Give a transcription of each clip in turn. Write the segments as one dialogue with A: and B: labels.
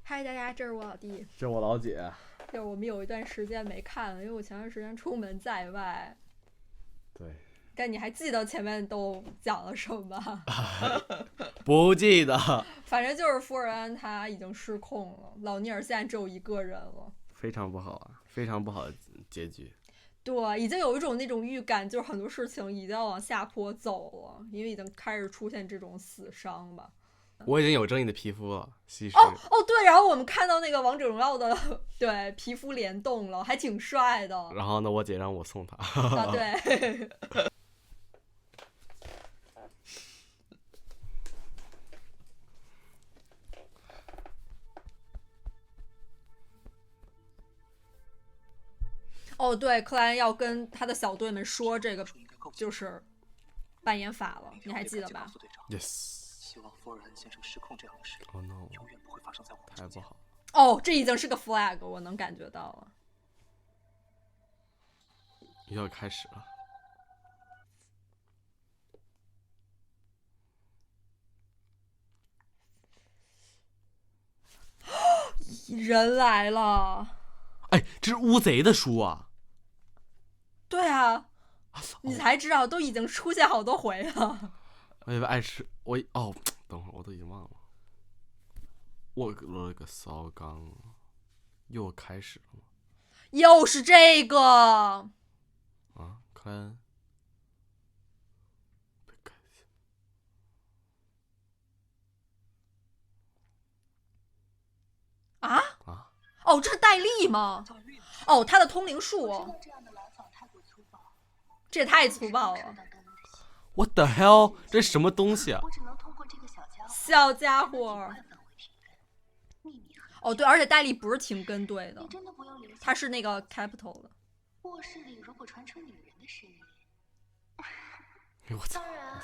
A: 嗨，大家，这是我老弟，
B: 这是我老姐。
A: 就是我们有一段时间没看了，因为我前段时间出门在外。
B: 对，
A: 但你还记得前面都讲了什么吗？
B: 不记得。
A: 反正就是福尔安他已经失控了，老尼尔现在只有一个人了，
B: 非常不好啊，非常不好的结局。
A: 对，已经有一种那种预感，就是很多事情已经要往下坡走了，因为已经开始出现这种死伤吧。
B: 我已经有正义的皮肤了，西施。
A: 哦，对，然后我们看到那个王者荣耀的对皮肤联动了，还挺帅的。
B: 然后呢，我姐让我送她。
A: 啊，对。哦，对，克莱恩要跟他的小队们说这个，就是扮演法了，你还记得吧
B: ？Yes。
C: 希望福尔恩先生失控这样的事
B: Oh no，
C: 永远不会发生在我们
B: 太不好。
A: 哦，这已经是个 flag， 我能感觉到了。
B: 又要开始了。
A: 人来了。
B: 哎，这是乌贼的书啊。
A: 对啊，你才知道，都已经出现好多回了。
B: 我以为爱吃等会儿我都已经忘了。我了个骚刚，又开始了吗？
A: 又是这个
B: 啊，克莱恩。
A: 啊？哦，这是戴笠吗？哦，他的通灵术哦。这也太粗暴了。
B: What the hell？ 这是什么东西啊？
A: 小家伙。哦，对，而且戴笠不是停跟队的，他是那个 capital 的。
D: 卧室里如果传出女人的声音，
B: 当
D: 然，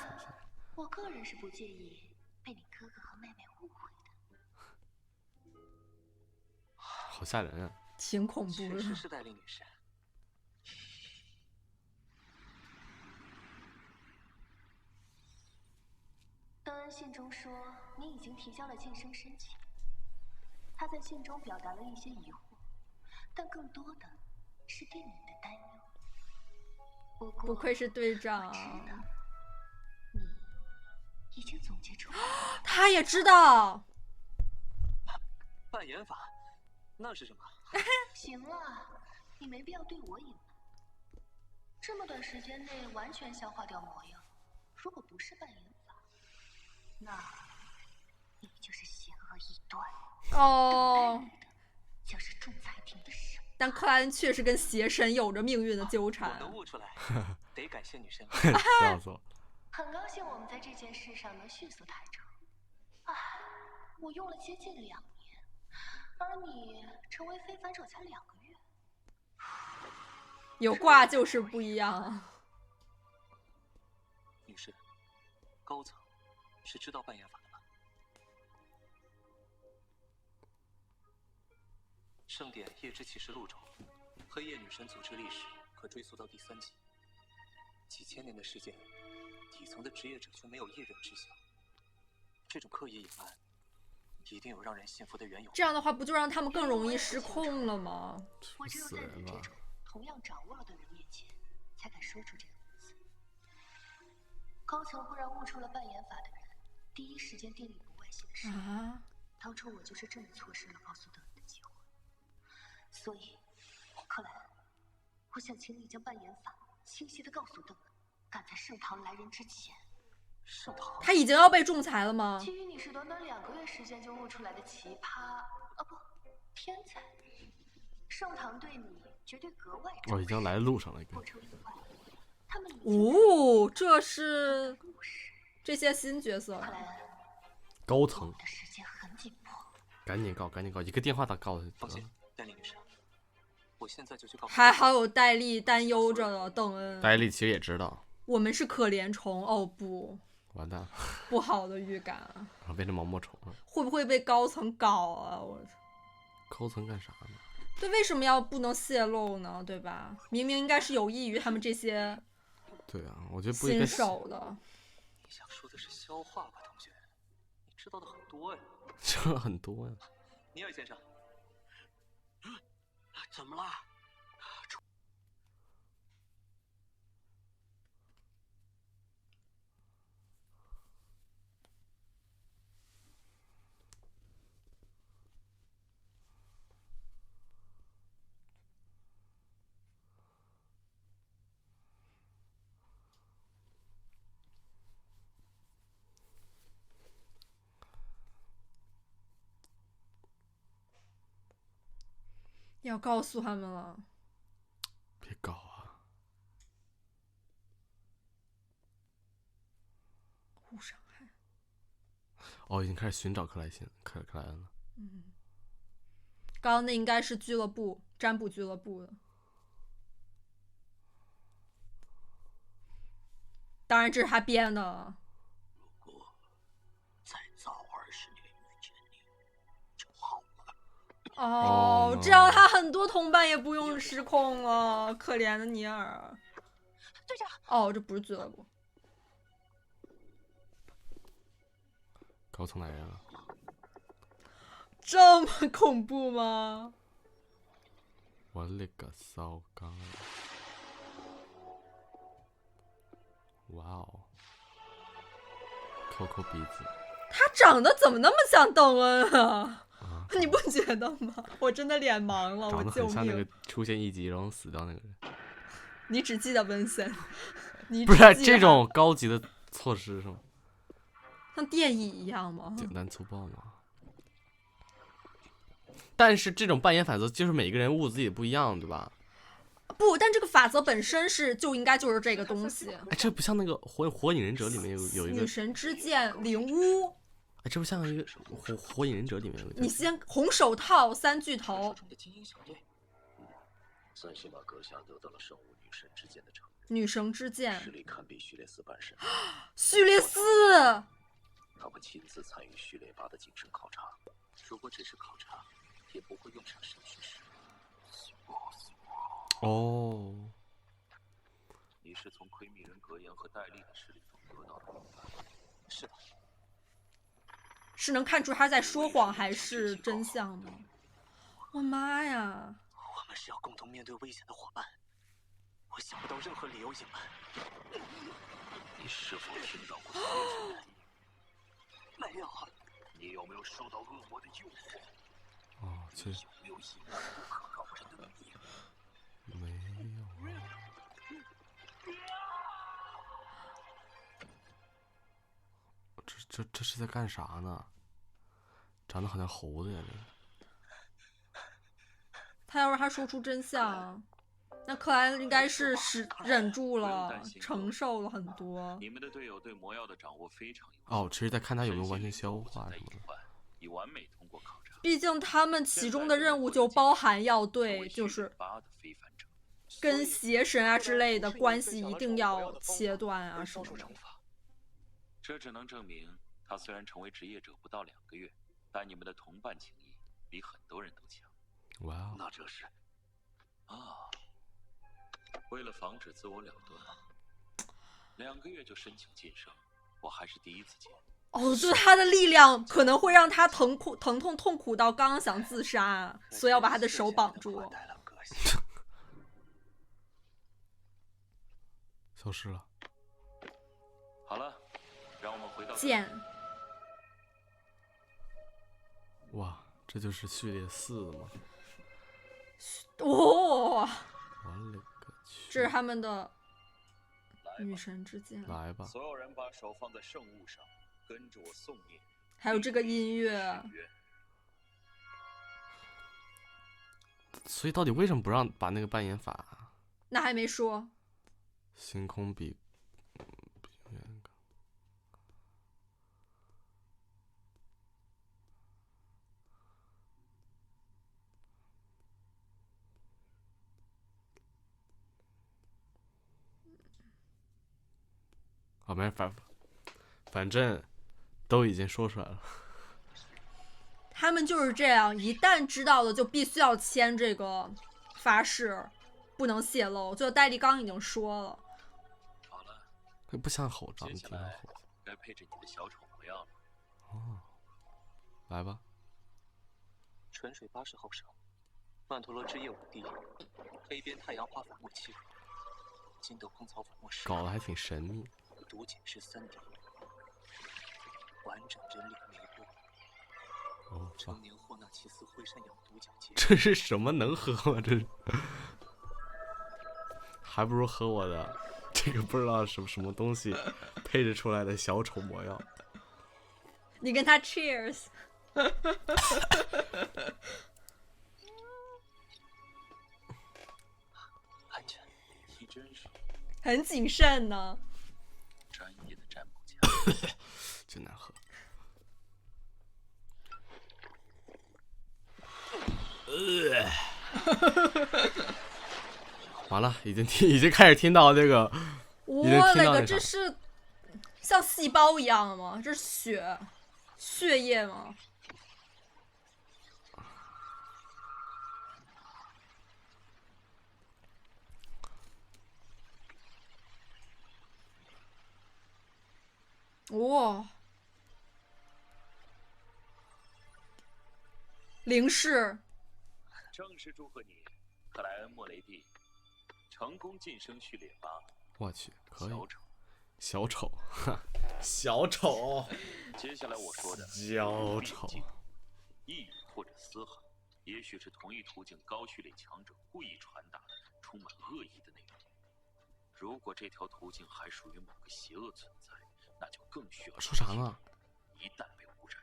D: 我个人是不介意被你哥哥和妹妹误会的。
B: 好吓人啊！
A: 挺恐怖的。
C: 确实是戴笠女士。
D: 邓恩信中说你已经提交了晋升申请。他在信中表达了一些疑惑，但更多的是对你的担忧。
A: 不愧是队长。
D: 你已经总结出
A: 他也知道。
C: 扮演法，那是什么？
D: 行了，你没必要对我隐瞒。这么短时间内完全消化掉魔药，如果不是扮演法，那你就是邪恶异端。
A: 哦，
D: 就是仲裁庭的审判。
A: 但克莱恩确实跟邪神有着命运的纠缠。
C: 我能悟出来，得感谢女神。
B: 笑死我！
D: 很高兴我们在这件事上能迅速谈成。唉，我用了接近2年，而你成为非凡者才2个月。
A: 有挂就是不一样。
C: 女士，高层是知道扮演法的吧？圣典夜之启示录中，黑夜女神组织历史可追溯到第3纪，几千年的时间，底层的职业者却没有一人知晓。这种刻意隐瞒，一定有让人信服的缘由。
A: 这样的话，不就让他们更容易失控了吗？
D: 我只有在你这种同样掌握了的人面前，才敢说出这个名字。高层会让悟出了扮演法的人第一时间电力不外泄的事。当初我就是这么错失了告诉邓恩的机会。所以，克莱恩，我想请你将扮演法清晰地告诉邓恩，赶在圣堂来人之前。
C: 圣堂？
A: 他已经要被仲裁了吗？
D: 其余你是短短2个月时间就悟出来的奇葩，不，天才。圣堂对你绝对格外重视。
B: 我已经来路上了。
D: 不出意外，他们
A: 哦，这是这些新角色。
B: 高层。
D: 的时间很紧迫。
B: 赶紧告，一个电话打告
C: 放心，戴笠女士，我现在就去告诉。
A: 还好有戴笠担忧着的邓恩。
B: 戴笠其实也知道。
A: 我们是可怜虫。哦不。
B: 完蛋了。
A: 不好的预感。
B: 然后变成毛毛虫了。
A: 会不会被高层搞啊？我。
B: 高层干啥呢？
A: 对，为什么要不能泄露呢？对吧？明明应该是有益于他们这些。
B: 对啊，我觉得不
A: 新手的。
C: 你想说的是消化吧，同学？你知道的很多呀。
B: 知道很多呀。
C: 尼尔先生，
E: 怎么了？
A: 要告诉他们了。
B: 别搞啊！
A: 互伤害。
B: 哦，已经开始寻找克莱恩了。
A: 刚刚那应该是俱乐部占卜俱乐部的。当然这是他编的。
E: 如果再早20年遇见你就好了。
A: 哦，这样他很多同伴也不用失控了，可怜的尼尔。
D: 队长。
A: 哦，这不是俱乐部。
B: 高层来人了。
A: 这么恐怖吗？
B: 我勒个骚刚！哇哦，抠抠鼻子。
A: 他长得怎么那么像邓恩啊？你不觉得吗？我真的脸盲了，
B: 长得
A: 我救命！
B: 很像那个出现一集然后死掉那个人。
A: 你只记得温森，
B: 不是这种高级的措施是吗？
A: 像电椅一样吗？
B: 简单粗暴吗？但是这种扮演法则就是每个人物自己不一样，对吧？
A: 不，但这个法则本身应该就是这个东西。
B: 哎，这不像那个火影忍者里面有一个
A: 女神之剑灵巫。
B: 哎，这不像一个火影忍者里面有一个。
A: 你先红手套三巨头。
E: 三星马阁下得到了圣物女神之剑的承认。
A: 女神之剑
E: 实力堪比序列4半神。
A: 序列4。
E: 他们亲自参与序列8的谨慎考察。如果只是考察，也不会用上神虚石。
B: 哦。
E: 你是从窥密人格言和戴笠的实力中得到的灵感？是的。
A: 是能看出他在说谎还是真相吗？我妈呀！
E: 我们是要共同面对危险的伙伴，我想不到任何理由隐瞒。你是否听到过邪神的？没有。你有没有受到恶魔的诱惑？
B: 哦，这
E: 有没有隐瞒不可告人的秘密？
B: 没有。这是在干啥呢？长得好像猴子呀！
A: 他要是他说出真相，那克莱恩应该是忍住了，承受了很多。
F: 你们的队友对魔药的掌握非常优秀。
B: 哦，其实在看他有没有完全消化什么的。
F: 已完美通过考察。
A: 毕竟他们其中的任务就包含要对，就是跟邪神啊之类的关系一定要切断啊什么的。
F: 这只能证明他虽然成为职业者不到2个月，但你们的同伴情谊比很多人都强。
B: 哇，
E: 那这是
F: 啊，为了防止自我了断，2个月就申请晋升，我还是第一次见。
A: 哦，就是他的力量可能会让他疼痛痛苦到刚刚想自杀，所以要把他的手绑住。
B: 消失了。
F: 好了，让我们回到
A: 剑。
B: 哇，这就是序列4的吗？
A: 哦，
B: 我勒个去！
A: 这是他们的女神之剑。
B: 来吧！
F: 所有人把手放在圣物上，跟着我诵念。
A: 还有这个音乐。
B: 所以到底为什么不让把那个扮演法？
A: 那还没说。
B: 星空比好，没反正都已经说出来了。
A: 他们就是这样，一旦知道了就必须要签这个发誓，不能泄露。就戴笠刚已经说了。
F: 好了，
B: 不像猴子，
F: 接下来该配置你的小丑模样了。
B: 哦，来吧。
C: 纯水80毫升，曼陀罗汁液5滴，黑边太阳花粉末7克，金豆烹草粉末10克，
B: 搞得还挺神秘。
C: 毒碱是3滴，完整人脸玫瑰。
B: 哦，
C: 成年霍纳奇斯灰山羊独角结。
B: 这是什么能喝吗？这是，还不如喝我的这个不知道什么东西配置出来的小丑魔药。
A: 你跟他 cheers。
C: 安全，
F: 你真是
A: 很谨慎呢。
F: 专业的占卜家。
B: 真难喝。完了，已经开始听到这个，
A: 我勒个，这是像细胞一样吗？这是血液吗？哇！灵视。
F: 正式祝贺你，克莱恩·莫雷蒂，成功晋升序列8。
B: 我去，可以。
F: 小丑，
B: 小丑。
F: 接下来我说的
B: 小丑，
F: 异语或者嘶喊，也许是同一途径高序列强者故意传达的充满恶意的内容。如果这条途径还属于某个邪恶存在，那就更需要
B: 说啥呢？
F: 一旦被污染，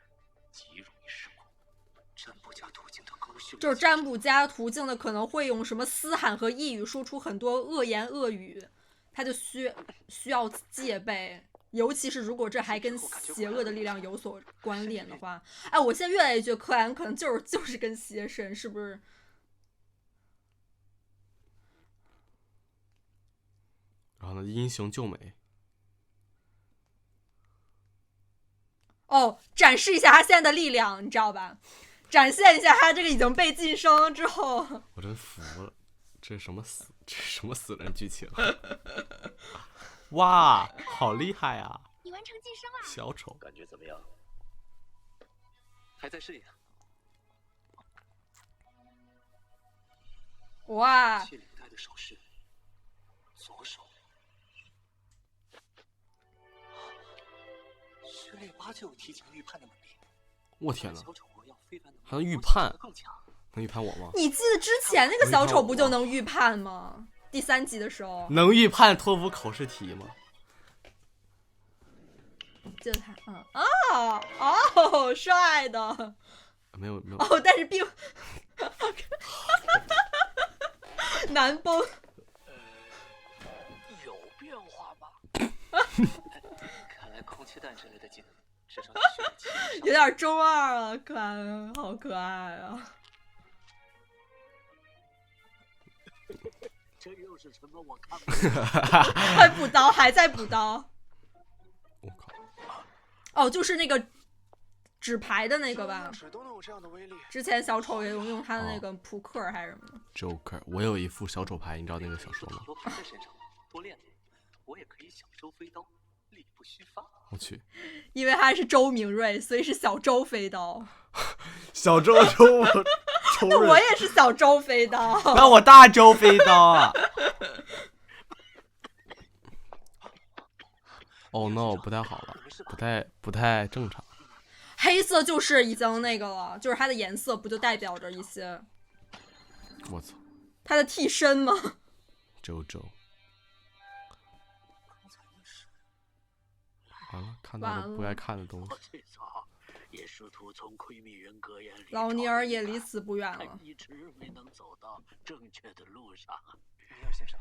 F: 极容易失控。
C: 占卜家途径的高序列，
A: 就是占卜家途径的可能会用什么嘶喊和异语输出很多恶言恶语，他就需要戒备，尤其是如果这还跟邪恶的力量有所关联的话。哎，我现在越来越觉得柯南可能就是跟邪神，是不是？
B: 然后呢，英雄救美。
A: 哦，展示一下他现在的力量，你知道吧？展现一下他这个已经被晋升之后。
B: 我真服了，这是什么死人剧情？哇，好厉害啊！
D: 你完成晋升了，
B: 小丑，
E: 感觉怎么样？
C: 还在适应。
A: 哇！
C: 谢领带的手势，左手。序列8就有提前预判的能力。
B: 我天哪！
C: 小丑魔药非凡能力
B: 还能预判？
C: 更强。
B: 能预判我吗？
A: 你记得之前那个小丑不就能预判吗？第3集的时候。
B: 能预判托福口试题吗？
A: 就他，哦，帅的。
B: 没有。
A: 哦，但是并难崩。
E: 有变化吗？
C: 看来空气弹之类的技能，至少
A: 有点中二了，可爱，好可爱啊！
E: 这又是什么？我看不懂。
A: 还补刀，还在补刀。
B: 我靠！
A: 哦，就是那个纸牌的那个吧？
G: 纸都能有这样的威力。
A: 之前小丑也用他的那个扑克还是什么的。
B: Joker， 我有一副小丑牌，你知道那个小说吗？
C: 罗盘在身上，多练练，我也可以小周飞刀，力不虚发。
B: 我去，
A: 因为他是周明瑞，所以是小周飞刀。
B: 小周，
A: 那我也是小周飞刀。
B: 那我大周飞刀啊！Oh no， 不太好了，不太正常。
A: 黑色就是已经那个了，就是它的颜色不就代表着一些？
B: 我操！
A: 它的替身吗？
B: 周。完了，看到了不该看的东西。
E: 也试图从窥秘人格眼里，
A: 老尼尔也离死不远了。
E: 一直没能走到正确的路上。
C: 尼尔先生，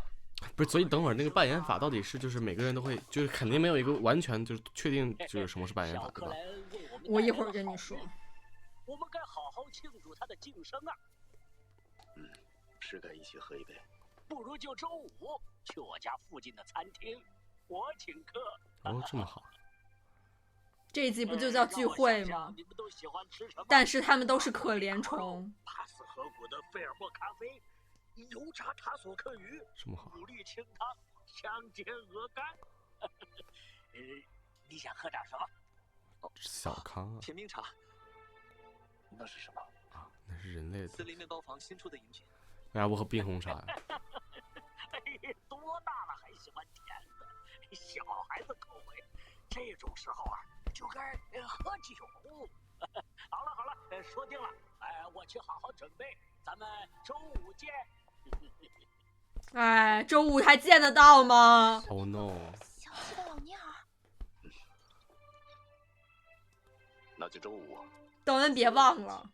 B: 不是，所以等会儿那个扮演法到底是就是每个人都会，就是肯定没有一个完全就是确定就是什么是扮演法，对吧？
A: 我一会儿跟你说。
E: 我们该好好庆祝他的晋升啊！
G: 是该一起喝一杯。
E: 不如就周5去我家附近的餐厅，我请客。
B: 哦，这么好。
A: 这一集不就叫聚会吗？
E: 你们都喜欢吃什么？
A: 但是他们都是可怜虫。
E: 帕斯河谷的费尔莫咖啡，油炸塔索克鱼，
B: 这么好。
E: 牡蛎清汤，香煎鹅肝。你想喝点什么？
B: 小康啊。
C: 甜冰茶。那是什么？
B: 啊，那是是人类的。
C: 森林面包房新出的饮品。
B: 为啥不喝冰红茶呀？
E: 多大了还喜欢甜的？小孩子口味。这种时候啊，就该喝酒。好了，说定了。我去好好准备，咱们周5见。
A: 哎，周5还见得到吗
B: ？Oh no！
D: 小气的老蔫儿。
G: 那就周5。
A: 邓恩别忘了。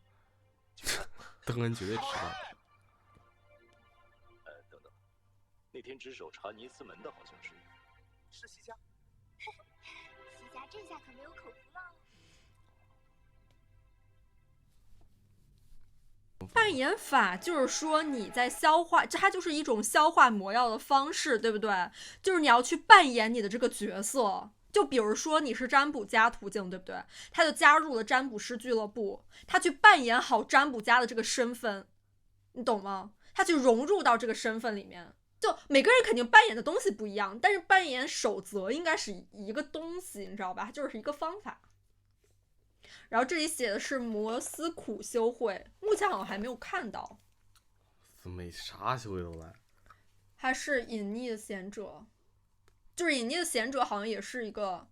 B: 邓恩绝对知道。
G: 等等，那天值守查尼斯门的好像是
C: 西家。
D: 西家这下可没有口福了。
A: 扮演法就是说你在消化，它就是一种消化魔药的方式，对不对？就是你要去扮演你的这个角色。就比如说你是占卜家途径，对不对？他就加入了占卜师俱乐部，他去扮演好占卜家的这个身份，你懂吗？他去融入到这个身份里面。就每个人肯定扮演的东西不一样，但是扮演守则应该是一个东西，你知道吧？它就是一个方法。然后这里写的是摩斯苦修会，目前好像还没有看到。
B: 怎么啥修会都来？
A: 它是隐匿的贤者，就是隐匿的贤者好像也是一个，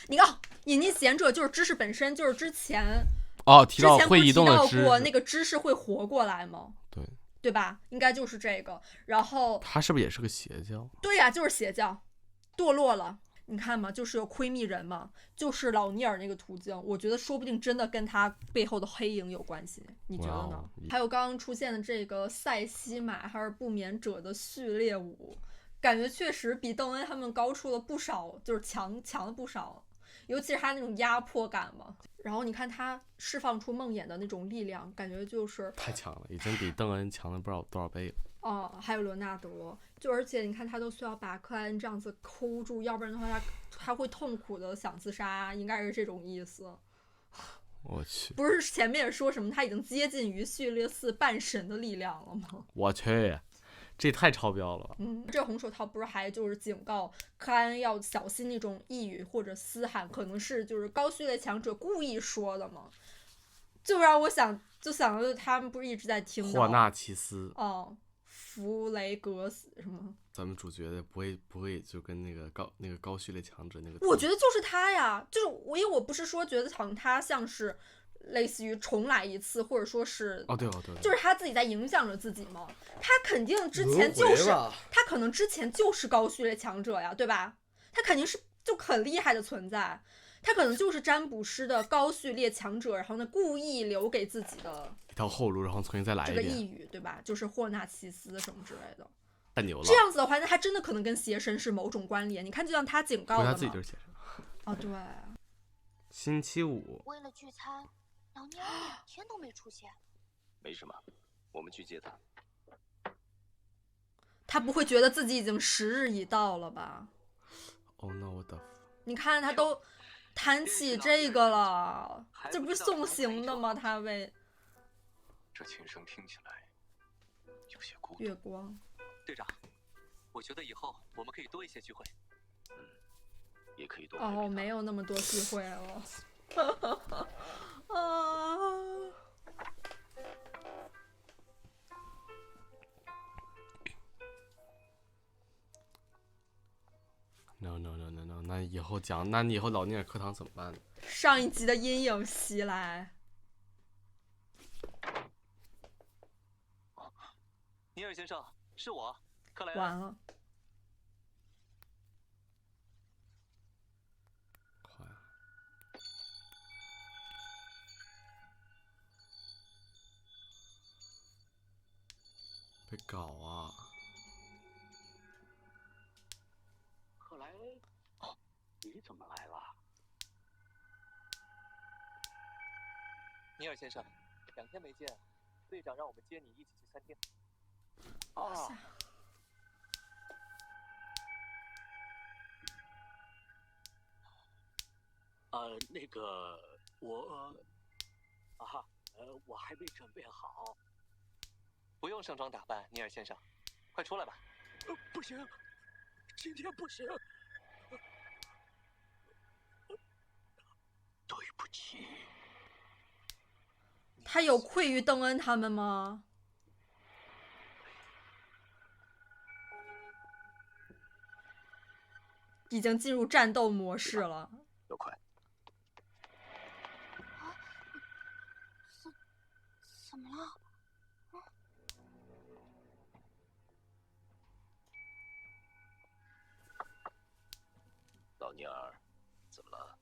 A: 你看，隐匿贤者就是知识本身，就是之前
B: 提到会移动的知识，
A: 之前不是提到过那个知识会活过来吗？对吧？应该就是这个。然后
B: 他是不是也是个邪教？
A: 对呀，就是邪教，堕落了。你看嘛，就是有窥密人嘛，就是老尼尔那个途径，我觉得说不定真的跟他背后的黑影有关系，你觉得呢？还有刚刚出现的这个塞西玛还是不眠者的序列舞，感觉确实比邓恩他们高出了不少，就是强了不少，尤其是他那种压迫感嘛。然后你看他释放出梦魇的那种力量，感觉就是
B: 太强了，已经比邓恩强了不知道多少倍了。
A: 哦，还有罗纳德，就而且你看他都需要把克莱恩这样子抠住，要不然的话他会痛苦的想自杀，应该是这种意思。
B: 我去，
A: 不是前面说什么他已经接近于序列4半神的力量了吗？
B: 我去，这太超标了。
A: 这红手套不是还就是警告克莱恩要小心那种呓语或者嘶喊，可能是就是高序列强者故意说的吗？就让我想到他们不是一直在听到
B: 霍纳奇斯
A: 弗雷格斯什么？
B: 咱们主角的不会就跟那个高序列强者那个？
A: 我觉得就是他呀，就是因为我不是说觉得好像他像是类似于重来一次，或者说是
B: 对，
A: 就是他自己在影响着自己嘛。他肯定之前就是他可能之前就是高序列强者呀，对吧？他肯定是就很厉害的存在。他可能就是占卜师的高序列强者，然后呢故意留给自己的
B: 一条后路，然后重新再来一遍。
A: 这个呓语，对吧？就是霍纳奇斯什么之类的。
B: 太牛了！
A: 这样子的话，那他真的可能跟邪神是某种关联。你看，就像他警告了嘛。
B: 他自己就是邪神。
A: 哦，对。
B: 星期五。
D: 为了聚餐，老蔫儿2天都没出现。
G: 没什么，我们去接他。
A: 他不会觉得自己已经时日已到了吧？
B: 哦，那我的。
A: 你看他都谈起这个了，这不是送行的吗？他为
C: 这琴声听起来有些孤独。
A: 月光
C: 队长，我觉得以后我们可以多一些聚会。
G: 也可以多。
A: 没有那么多聚会了。啊。
B: No， 那以后那你以后老尼尔课堂怎么办呢？
A: 上一集的阴影袭来。
C: 尼尔先生，是我，克莱恩。
A: 完了。
B: 快啊！别搞啊！
E: 克莱恩，你怎么来了？
C: 尼尔先生，2天没见，队长让我们接你一起去餐厅。
E: 那个我还没准备好。
C: 不用盛装打扮，尼尔先生，快出来吧。
E: 不行，今天不行。对不起。
A: 他有愧于邓恩他们吗？已经进入战斗模式了。
G: 要快！
D: 啊，怎么了？
G: 老尼尔，怎么了？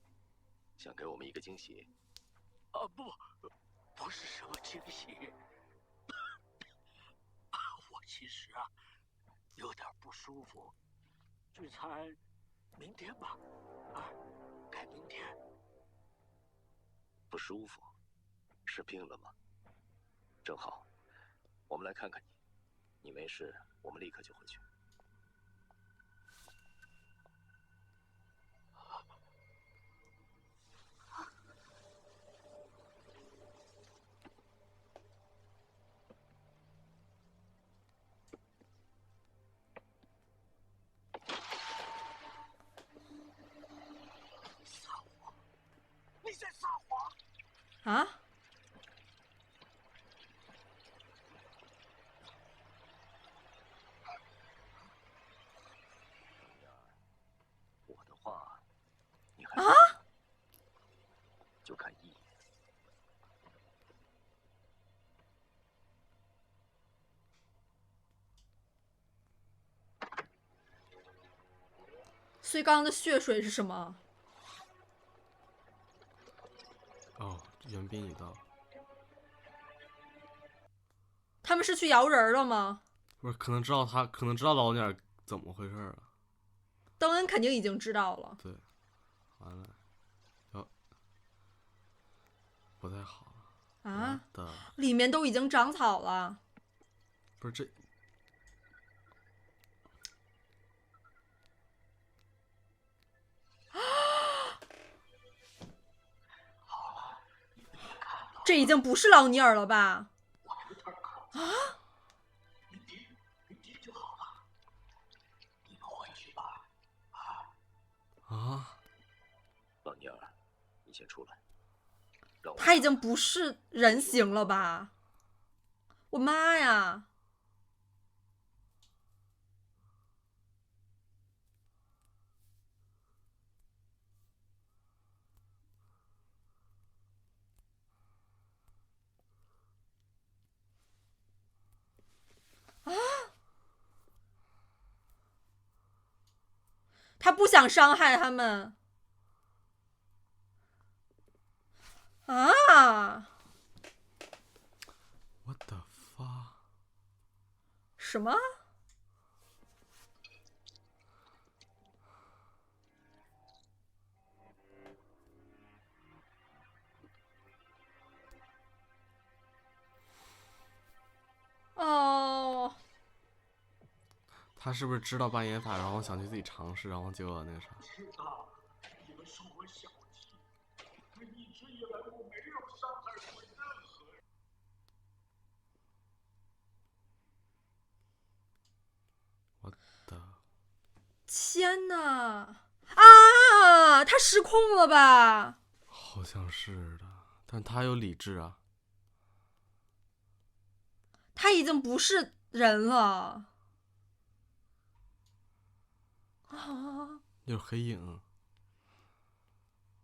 G: 想给我们一个惊喜？
E: 啊，不是什么惊喜。我其实啊，有点不舒服。聚餐明天吧，改明天。
G: 不舒服？是病了吗？正好，我们来看看你。你没事，我们立刻就回去。
E: 你在撒谎
A: 啊！
G: 我的话，你还就看一眼。
A: 所以刚刚的血水是什么？
B: 哦，援兵已到。
A: 他们是去摇人了吗？
B: 不是，可能知道老尼尔怎么回事了。
A: 邓恩肯定已经知道了。
B: 对，完了，不太好了。
A: 啊！
B: 的
A: 里面都已经长草了。
B: 不是这。
A: 这已经不是老尼尔了吧？啊！
E: 明天就好了。你们回去吧。
B: 啊！
G: 老尼尔，你先出来。让我
A: 他已经不是人形了吧？我妈呀！啊！他不想伤害他们。啊
B: What the fuck？
A: 什么？哦，
B: 他是不是知道扮演法，然后想去自己尝试，然后结果那个啥？
E: 知道你们说我小气，可一直以来我没有伤害过任何人。
B: 我的
A: 天哪！啊，他失控了吧？
B: 好像是的，但他有理智啊。
A: 他已经不是人了。啊！
B: 有黑影。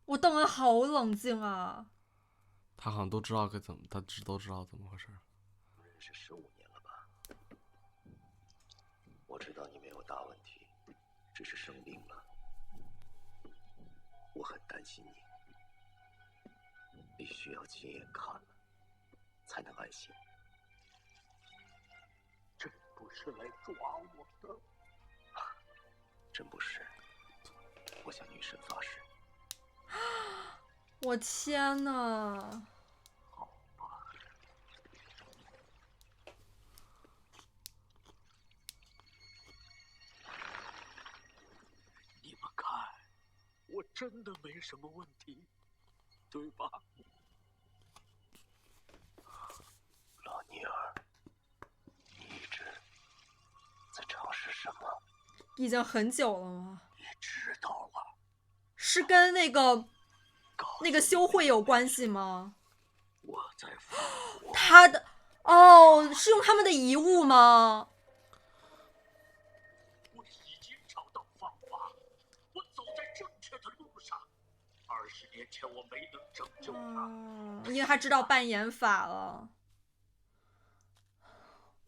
A: 我邓恩好冷静啊。
B: 他好像都知道该怎么，都知道怎么回事。
G: 认识15年了吧？我知道你没有大问题，只是生病了。我很担心你，必须要亲眼看了，才能安心。
E: 真不是来抓我的，
G: 真不是。我向女神发誓。
A: 我天哪！
E: 好吧。你们看，我真的没什么问题，对吧？
G: 老尼尔，你一直在尝试什么？
A: 已经很久了吗？
E: 你知道了。
A: 是跟那个修会有关系吗？
E: 我在发
A: 他的是用他们的遗物吗？
E: 我已经找到方法，我走在正确的路上。20年前我没能拯救他，
A: 因为他知道扮演法了。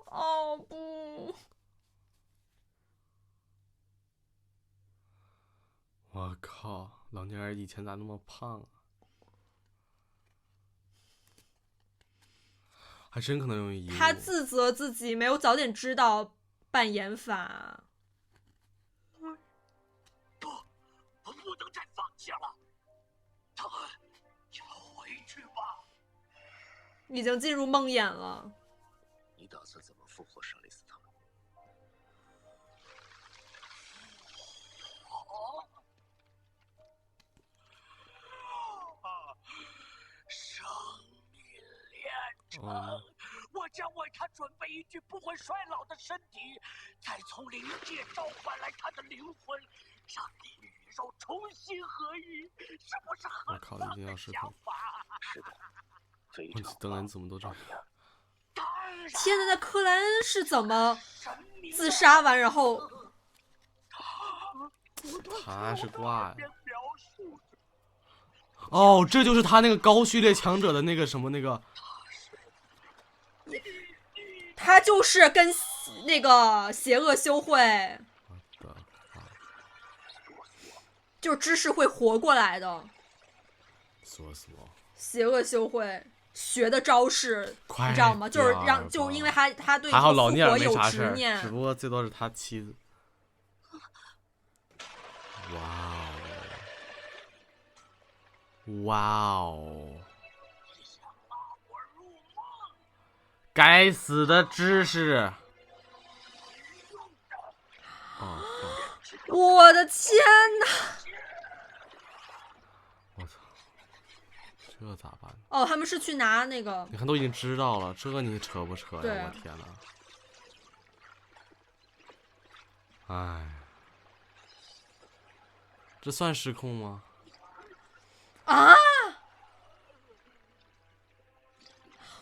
A: 哦不！
B: 我靠，老年人以前咋那么胖啊？还真可能用遗物。
A: 他自责自己没有早点知道扮演法。
E: 不，我不能再放弃了。他要回去吧。
A: 已经进入梦魇了。
G: 你打算怎么复活莎莉丝他们？生命炼成，我将为他准备一具不会衰老的身体，再从灵界召唤来他的灵魂，让灵与肉重新合一，是不是很棒的想法？是的，非常棒。
B: 邓恩怎么都这样？
A: 天哪，那克莱恩是怎么自杀完然后？
B: 他是挂呀。哦，这就是他那个高序列强者的那个什么那个。
A: 他就是跟那个邪恶修会，就是知识会活过来的。邪恶修会学的招式，你知道吗？就是因为他对
B: 还好老聂
A: 复活有
B: 没啥事
A: 执念，
B: 只不过最多是他妻子。哇哦！该死的知识！
A: 我的天哪！
B: 我操，这咋办？
A: 他们是去拿那个。
B: 你看都已经知道了，这你扯不扯呀？我天哪！哎，这算失控吗？
A: 啊！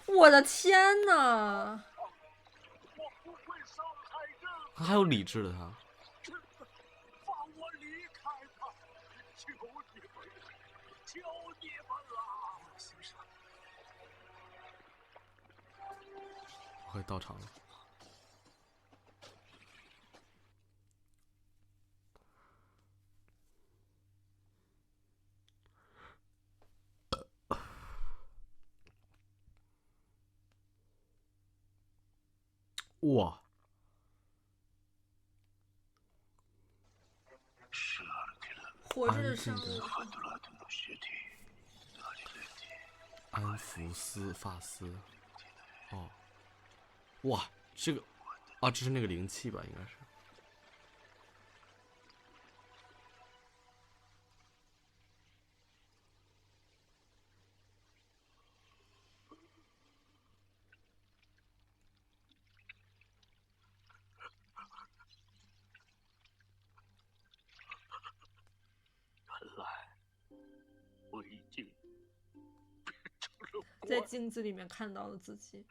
A: 我的天哪！
B: 他还有理智的他。
E: 放我离开吧！求你们了，求你们了！行是。
B: 我快到场了。哇！
A: 活着的伤。
B: 安福斯法斯。哦，哇，这个啊，这是那个灵气吧？应该是。
E: 原来我已经变成了
A: 在镜子里面看到了自己。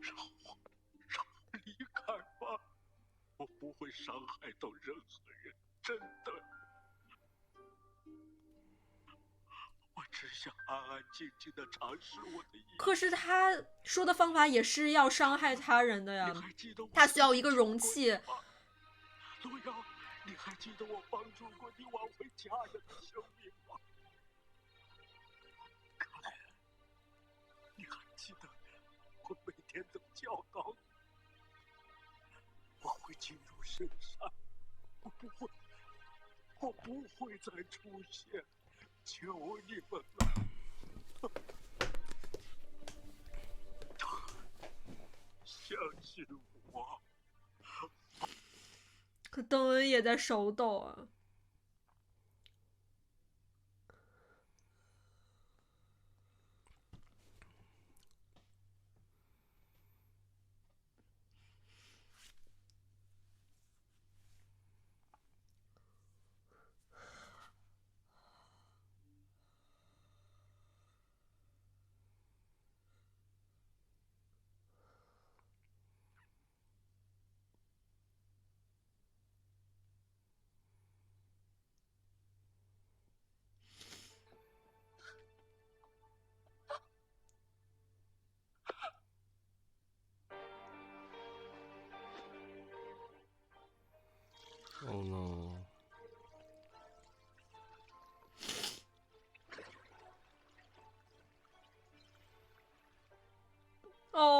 E: 让我离开吧，我不会伤害到任何人，真的。我只想安安静静的尝试我的意。
A: 可是他说的方法也是要伤害他人的呀，他需要一个容器。
E: 路遥，你还记得我帮助过你挽回家人的生命吗？克莱恩，你还记得我每天怎么教导你？我会进入深山，我不会再出现，求你们了，相信我。
A: 可邓恩也在手抖啊。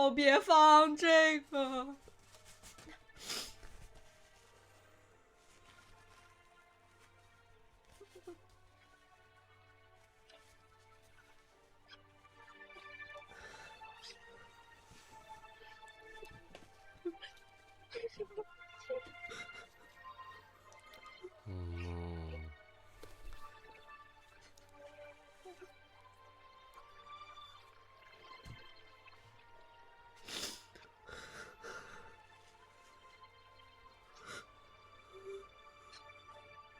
A: 哦，别放这个。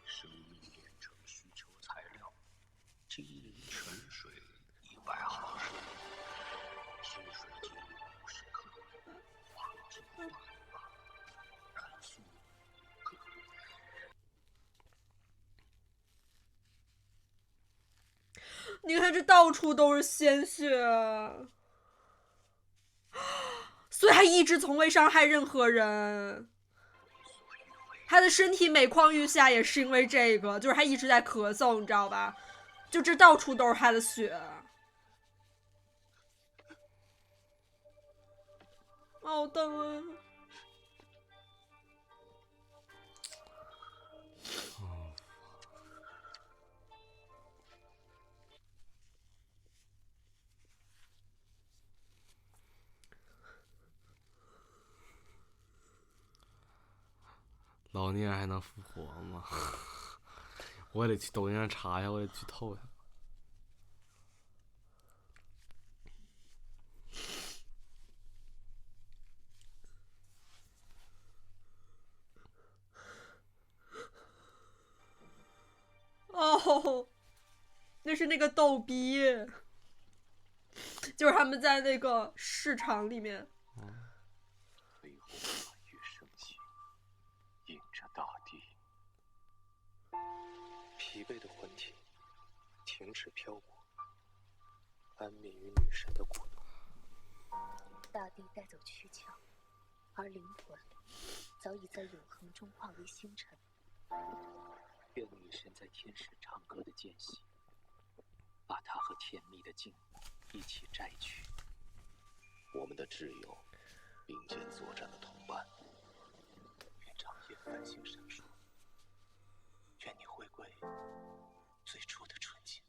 G: 生命炼成需求材料，金银泉水100毫升，清水精50克，黄金8克，燃素5克。
A: 你看这到处都是鲜血，所以他一直从未伤害任何人。他的身体每况愈下也是因为这个，就是他一直在咳嗽，你知道吧？就这到处都是他的血。好疼啊！
B: 老聂还能复活吗？我得去抖音上查一下，我得剧透一下。
A: 哦，那是那个逗逼，就是他们在那个市场里面。
E: 背后满月升起，映着大地。疲惫的魂体停止漂泊，安眠于女神的国度。
D: 大地带走躯壳，而灵魂早已在永恒中化为星辰。
E: 愿女神在天使唱歌的间隙，把她和甜蜜的静一起摘去。我们的挚友，并肩作战的同伴，愿长夜繁星闪烁，愿你回归最初的纯净。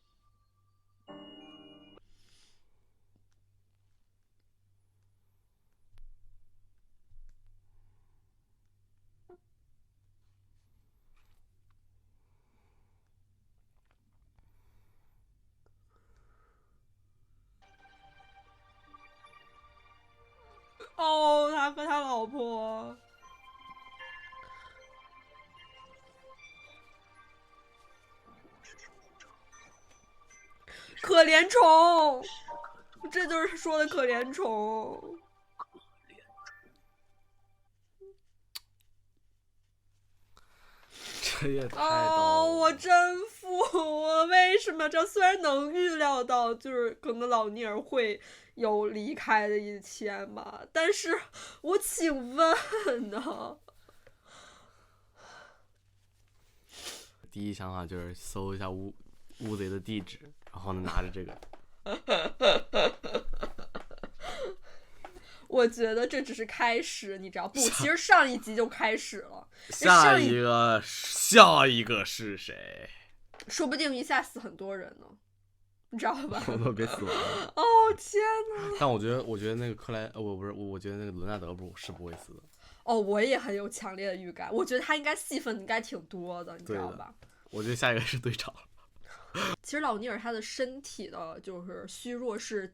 A: 哦，他和他老婆。可怜虫，这就是说的可怜虫。
B: 这也太
A: 哦，我真服，我为什么这虽然能预料到，就是可能老尼尔会有离开的一天嘛，但是我请问呢？
B: 第一想法就是搜一下乌贼的地址，然后呢拿着这个。
A: 我觉得这只是开始，你知道不？其实上一集就开始了。
B: 下一个是谁？
A: 说不定一下死很多人呢，你知道吧？
B: 我都别死完了。
A: 哦天哪！
B: 但我觉得那个克莱，我觉得那个伦纳德是不会死的。
A: 哦，我也很有强烈的预感，我觉得他应该戏份应该挺多的，你知道吧？
B: 我觉得下一个是队长。
A: 其实老尼尔他的身体的就是虚弱是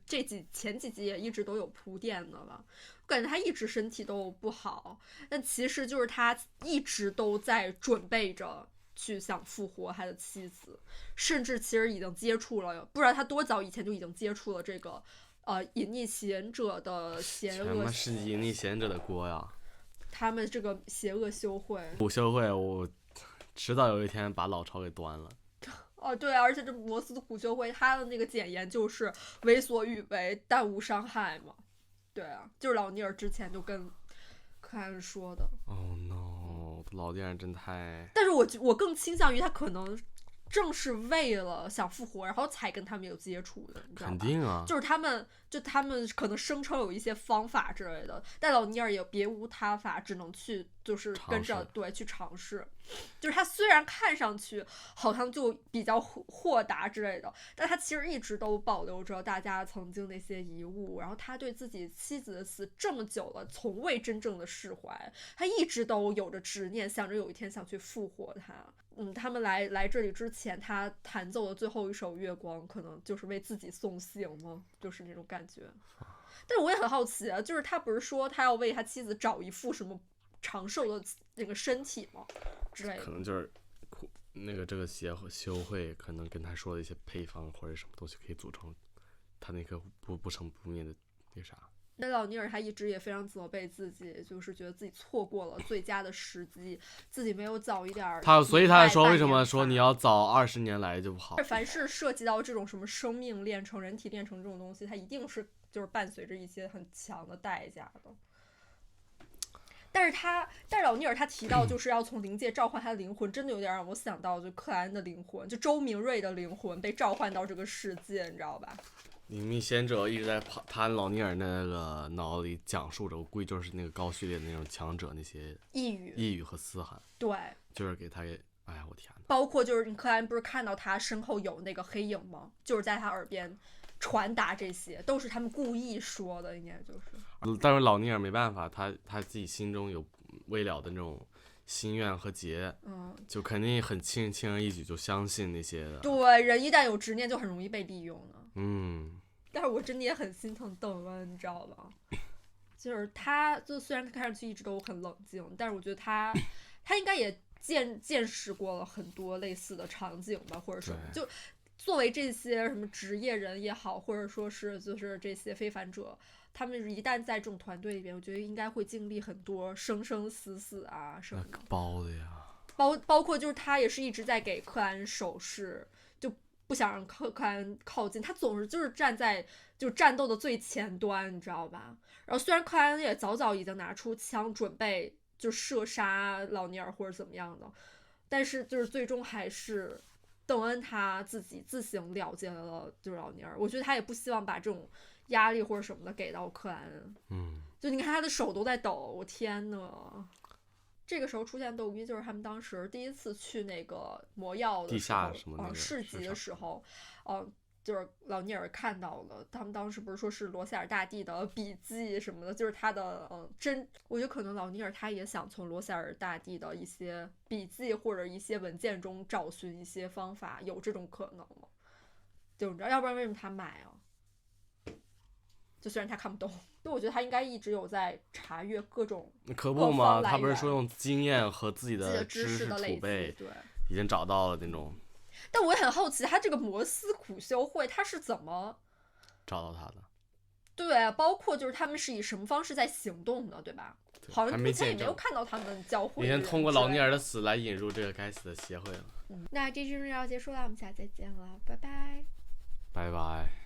A: 前几集也一直都有铺垫的了，我感觉他一直身体都不好，但其实就是他一直都在准备着去想复活他的妻子，甚至其实已经接触了，不知道他多早以前就已经接触了这个隐匿起源者的邪恶。
B: 什么是隐匿起源者的锅呀？
A: 他们这个邪恶修会，
B: 古修会，我迟早有一天把老巢给端了。
A: 哦，对，而且这摩斯的苦修会，他的那个简言就是为所欲为，但无伤害嘛。对啊，就是老尼尔之前就跟可汗说的。
B: Oh no， 老尼尔真太……
A: 但是我更倾向于他可能正是为了想复活，然后才跟他们有接触的，你知道吧？
B: 肯定啊，
A: 就是他们可能声称有一些方法之类的，但老尼尔也别无他法，只能去就是跟着去尝试。就是他虽然看上去好像就比较豁达之类的，但他其实一直都保留着大家曾经那些遗物，然后他对自己妻子的死这么久了，从未真正的释怀，他一直都有着执念，想着有一天想去复活他。他们来这里之前，他弹奏的最后一首《月光》，可能就是为自己送行吗？就是那种感觉。但是我也很好奇啊，就是他不是说他要为他妻子找一副什么长寿的那个身体吗？之类的。
B: 可能就是那个这个修会可能跟他说的一些配方或者什么东西可以组成他那颗不生不灭的那啥。
A: 那老尼尔他一直也非常责备自己，就是觉得自己错过了最佳的时机，自己没有早一点。
B: 所以他说为什么说你要早20年来就不好？
A: 凡是涉及到这种什么生命炼成、人体炼成这种东西，它一定是就是伴随着一些很强的代价的。但是老尼尔他提到就是要从灵界召唤他的灵魂，真的有点让我想到就克莱恩的灵魂，就周明瑞的灵魂被召唤到这个世界，你知道吧？
B: 灵秘贤者一直在他老尼尔那个脑里讲述着，我估计就是那个高序列的那种强者那些
A: 呓
B: 语和嘶喊，
A: 对，
B: 就是给他哎呀我天哪！
A: 包括就是克莱恩不是看到他身后有那个黑影吗？就是在他耳边传达，这些都是他们故意说的，应该就是。
B: 但是老尼尔没办法，他自己心中有未了的那种心愿和结，就肯定很轻而易举就相信那些的。
A: 对，人一旦有执念，就很容易被利用的。但是我真的也很心疼邓恩，你知道吧？就是他，就虽然他看上去一直都很冷静，但是我觉得他应该也见识过了很多类似的场景吧，或者什么。就作为这些什么职业人也好，或者说是就是这些非凡者，他们一旦在这种团队里边，我觉得应该会经历很多生生死死啊什么的。
B: 包的呀，
A: 包括就是他也是一直在给克兰手势，就不想让克兰靠近，他总是就是站在就战斗的最前端，你知道吧？然后虽然克兰也早已经拿出枪准备就射杀老尼尔或者怎么样的，但是就是最终还是邓恩他自己自行了结了就是老尼尔。我觉得他也不希望把这种压力或者什么的给到克兰。就你看他的手都在抖，我天呐！这个时候出现逗逼，就是他们当时第一次去那个魔药的
B: 地下什么那个
A: 市集的时候，就是老尼尔看到了，他们当时不是说是罗塞尔大帝的笔记什么的，就是他的我觉得可能老尼尔他也想从罗塞尔大帝的一些笔记或者一些文件中找寻一些方法，有这种可能吗？就你知道，要不然为什么他买啊？就虽然他看不懂，就我觉得他应该一直有在查阅各种
B: 可不嘛，他不是说用经验和自己的
A: 知识
B: 储备，
A: 对，
B: 已经找到了那种。
A: 但我也很好奇，他这个摩斯苦修会他是怎么
B: 找到他的？
A: 对，包括就是他们是以什么方式在行动的，对吧？好像之前也没有看到他们教会。
B: 已经通过老尼尔的死来引入这个该死的协会了。
A: 那这期就要结束了，我们下次再见了，拜拜。
B: 拜拜。